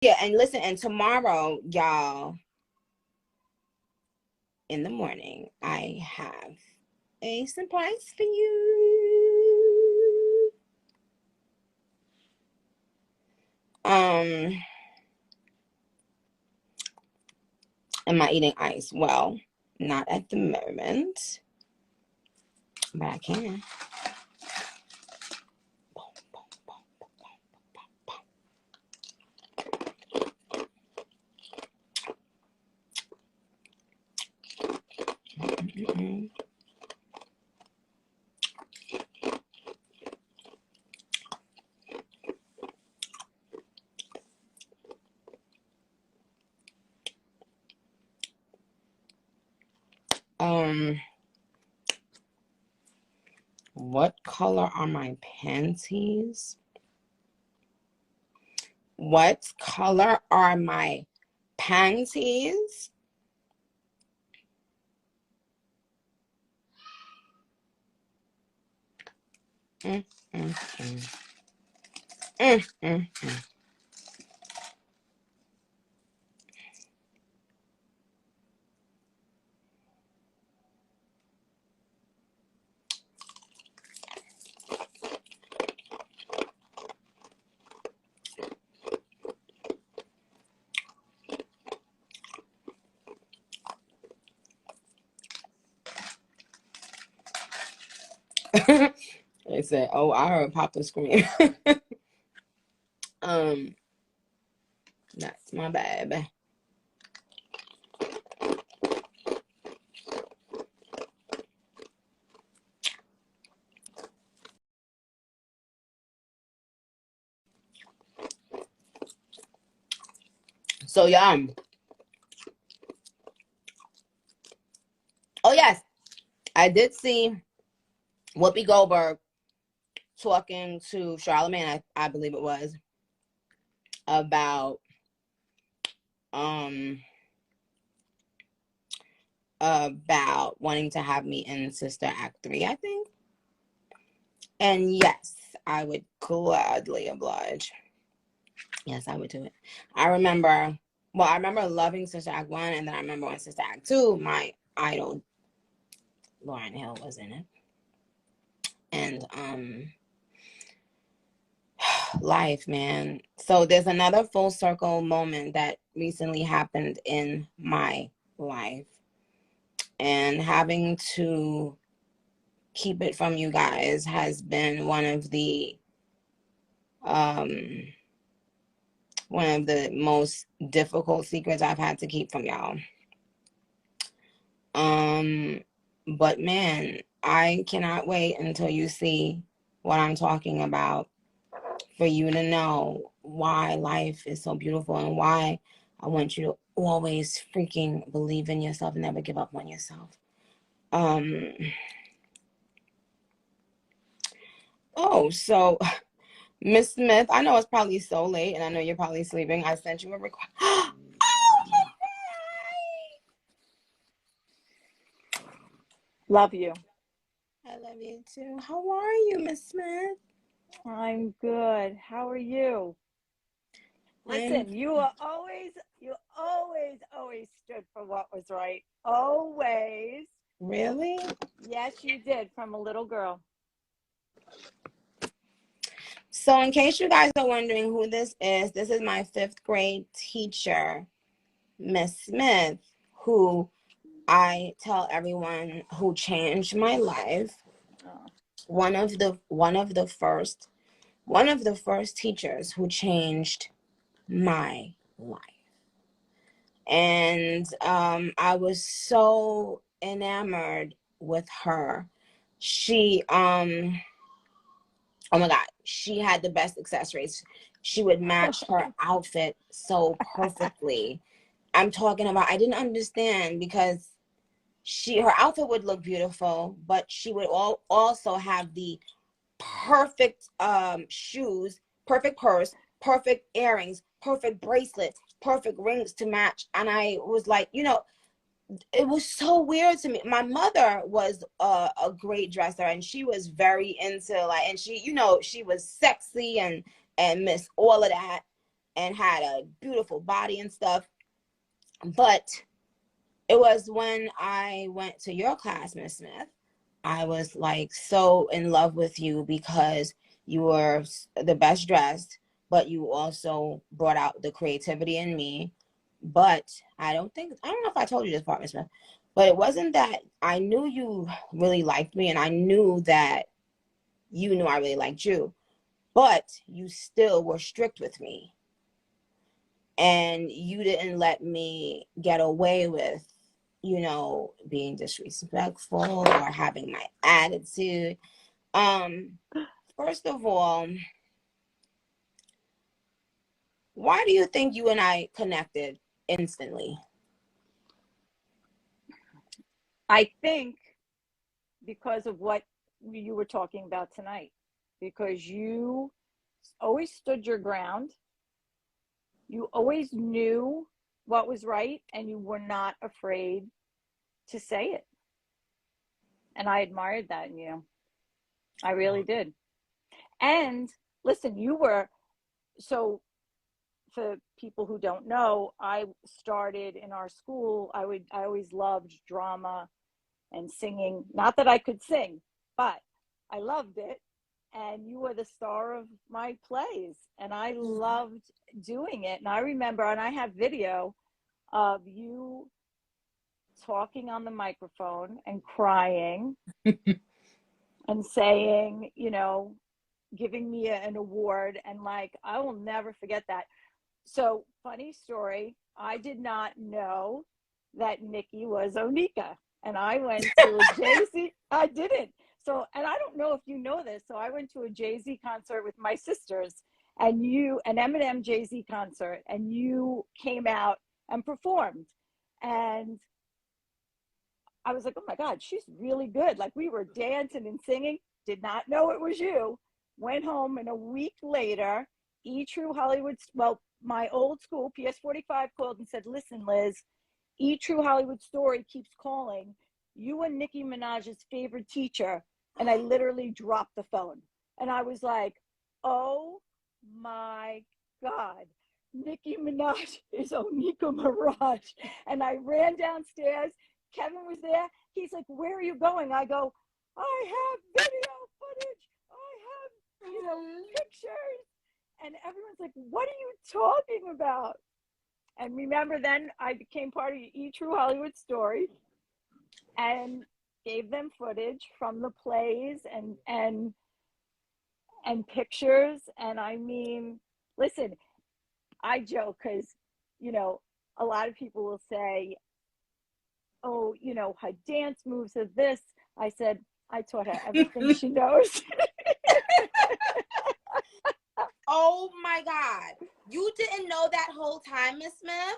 Yeah, and listen, and tomorrow, y'all, in the morning, I have a surprise for you. Am I eating ice? Well, not at the moment, but I can. What color are my panties? What color are my panties? Mm, mm, mm. Mm, mm, mm. They said, "Oh, I heard Papa scream." That's my baby. So yum. Oh yes, I did see Whoopi Goldberg talking to Charlamagne, I believe it was, about wanting to have me in Sister Act 3, I think. And yes, I would gladly oblige. Yes, I would do it. I remember loving Sister Act 1, and then I remember when Sister Act 2, my idol, Lauryn Hill, was in it. And life, man. So there's another full circle moment that recently happened in my life. And having to keep it from you guys has been one of the most difficult secrets I've had to keep from y'all. But man, I cannot wait until you see what I'm talking about, for you to know why life is so beautiful and why I want you to always freaking believe in yourself and never give up on yourself. Oh, so Miss Smith, I know it's probably so late and I know you're probably sleeping. I sent you a request. Oh, Love you. I love you too. How are you, Miss Smith? I'm good. How are you? Listen, you always stood for what was right. Always. Really? Yes, you did, from a little girl. So in case you guys are wondering who this is my 5th grade teacher, Miss Smith, who I tell everyone who changed my life. Oh. One of the first teachers who changed my life. And I was so enamored with her. She oh my God, she had the best accessories. She would match her outfit so perfectly. I'm talking about, I didn't understand, because her outfit would look beautiful, but she would also have the perfect shoes, perfect purse, perfect earrings, perfect bracelet, perfect rings to match. And I was like, it was so weird to me. My mother was a great dresser, and she was very into, like, and she, she was sexy and miss all of that. and had a beautiful body and stuff. But it was when I went to your class, Miss Smith, I was like so in love with you because you were the best dressed, but you also brought out the creativity in me. But I don't know if I told you this part, Miss Smith, but it wasn't that I knew you really liked me and I knew that you knew I really liked you, but you still were strict with me and you didn't let me get away with, being disrespectful or having my attitude. First of all, why do you think you and I connected instantly? I think because of what you were talking about tonight, because you always stood your ground. You always knew what was right and you were not afraid to say it. And I admired that in you. I really did. And listen, you were so for people who don't know, I started in our school. I always loved drama and singing. Not that I could sing, but I loved it. And you were the star of my plays, and I loved doing it. And I remember, and I have video of you talking on the microphone and crying and saying, giving me an award. And like, I will never forget that. So, funny story, I did not know that Nikki was Onika. And I went to a Jay-Z, I didn't. So, and I don't know if you know this. So, I went to a Jay-Z concert with my sisters, and an Eminem Jay-Z concert, and you came out and performed. And I was like, oh my God, she's really good. Like, we were dancing and singing, did not know it was you. Went home, and a week later, True Hollywood, well, my old school, PS45, called and said, listen, Liz, True Hollywood Story keeps calling. You and Nikki Minaj's favorite teacher. And I literally dropped the phone. And I was like, oh my God, Nikki Minaj is Onika Mirage. And I ran downstairs. Kevin was there. He's like, where are you going? I go, I have video footage. I have, pictures. And everyone's like, what are you talking about? And remember, then I became part of True Hollywood Story and gave them footage from the plays and pictures. And I mean, listen, I joke because, a lot of people will say, oh, her dance moves are this. I said, I taught her everything she knows. Oh my God. You didn't know that whole time, Miss Smith?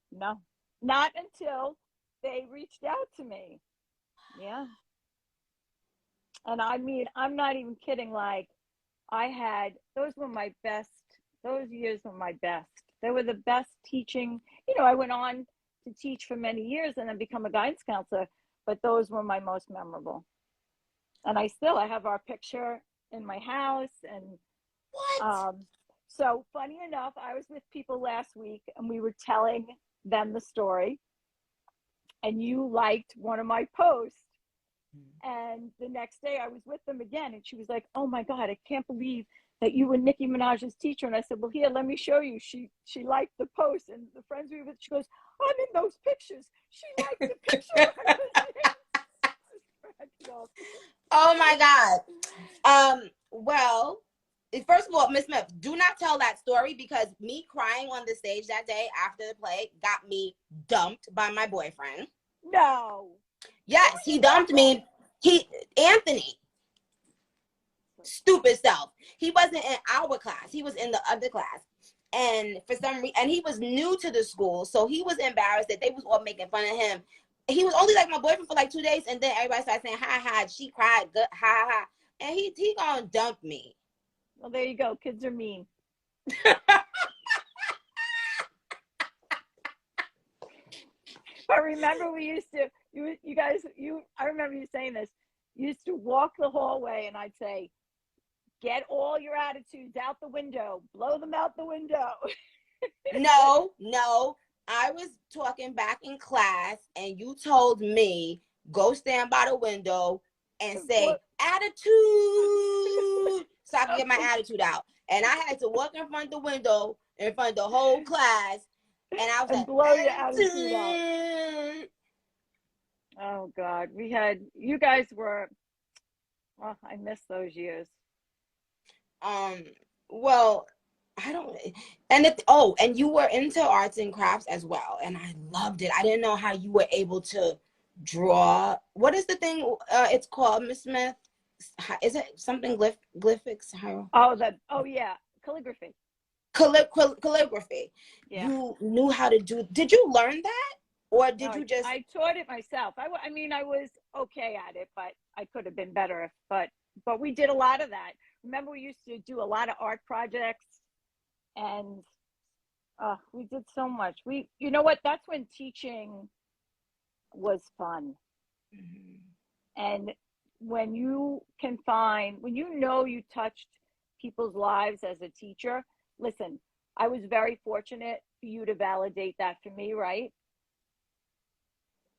No, not until they reached out to me. Yeah. And I mean, I'm not even kidding. Like, those were my best, those years were my best. They were the best teaching. I went on to teach for many years and then become a guidance counselor, but those were my most memorable. And I have our picture in my house. And What? so funny enough, I was with people last week and we were telling them the story, and you liked one of my posts. And the next day I was with them again, and she was like, oh my God, I can't believe that you were Nikki Minaj's teacher. And I said, well, here, let me show you. She liked the post, and the friends we were with, she goes, I'm in those pictures. She liked the picture. Oh my God. Well, first of all, Miss Smith, do not tell that story, because me crying on the stage that day after the play got me dumped by my boyfriend. No. Yes, he dumped me. Anthony, stupid self. He wasn't in our class. He was in the other class. And for some reason, and he was new to the school, so he was embarrassed that they was all making fun of him. He was only like my boyfriend for like 2 days, and then everybody started saying, ha ha, she cried, good, ha ha. And he gonna dump me. Well, there you go. Kids are mean. But remember, we used to, you guys, I remember you saying this. You used to walk the hallway, and I'd say, get all your attitudes out the window, blow them out the window. No, no. I was talking back in class, and you told me go stand by the window and say attitude, so I can get my attitude out. And I had to walk in front of the window in front of the whole class, and I was And like, blow your attitude out. attitude. Oh God, we had, you guys were, oh, I miss those years. Um, well, I don't, and it, oh, and you were into arts and crafts as well, and I loved it. I didn't know how you were able to draw. What is the thing? It's called, Miss Smith. Is it something glyphics? Oh, oh yeah, calligraphy. Calligraphy. Yeah. You knew how to do. Did you learn that, or No, did you just? I taught it myself. I mean, I was okay at it, but I could have been better. But we did a lot of that. Remember, we used to do a lot of art projects, and we did so much. You know what? That's when teaching was fun. Mhm. And when you can find, when you know you touched people's lives as a teacher, listen, I was very fortunate for you to validate that for me, right?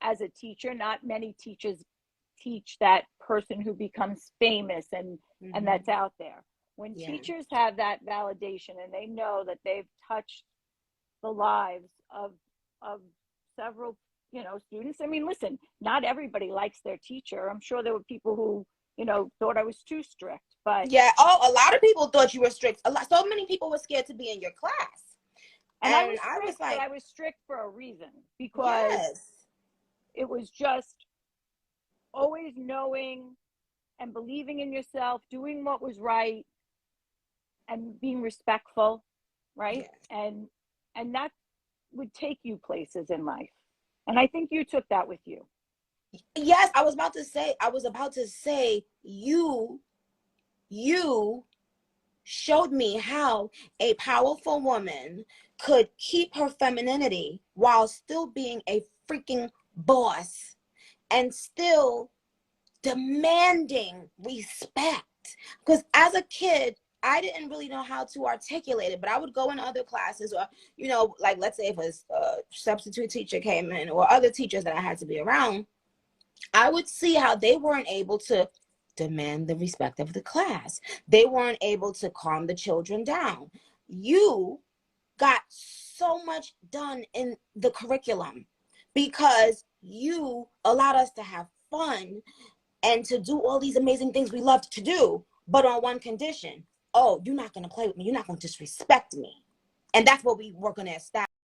As a teacher, not many teachers teach that person who becomes famous and Mhm. that's out there. When Yeah. teachers have that validation and they know that they've touched the lives of several, students. I mean, listen, not everybody likes their teacher. I'm sure there were people who, thought I was too strict, but Yeah. Oh, a lot of people thought you were strict. A lot. So many people were scared to be in your class, and I and was I was strict, but like, I was strict for a reason, because yes. it was just always knowing and believing in yourself, doing what was right, and being respectful, right? Yes. And that would take you places in life. And I think you took that with you. Yes, I was about to say you showed me how a powerful woman could keep her femininity while still being a freaking boss and still demanding respect. Because as a kid, I didn't really know how to articulate it, but I would go in other classes, or, like, let's say if a substitute teacher came in, or other teachers that I had to be around, I would see how they weren't able to demand the respect of the class. They weren't able to calm the children down. You got so much done in the curriculum because you allowed us to have fun and to do all these amazing things we loved to do, but on one condition. Oh, you're not going to play with me. You're not going to disrespect me. And that's what we were going to establish.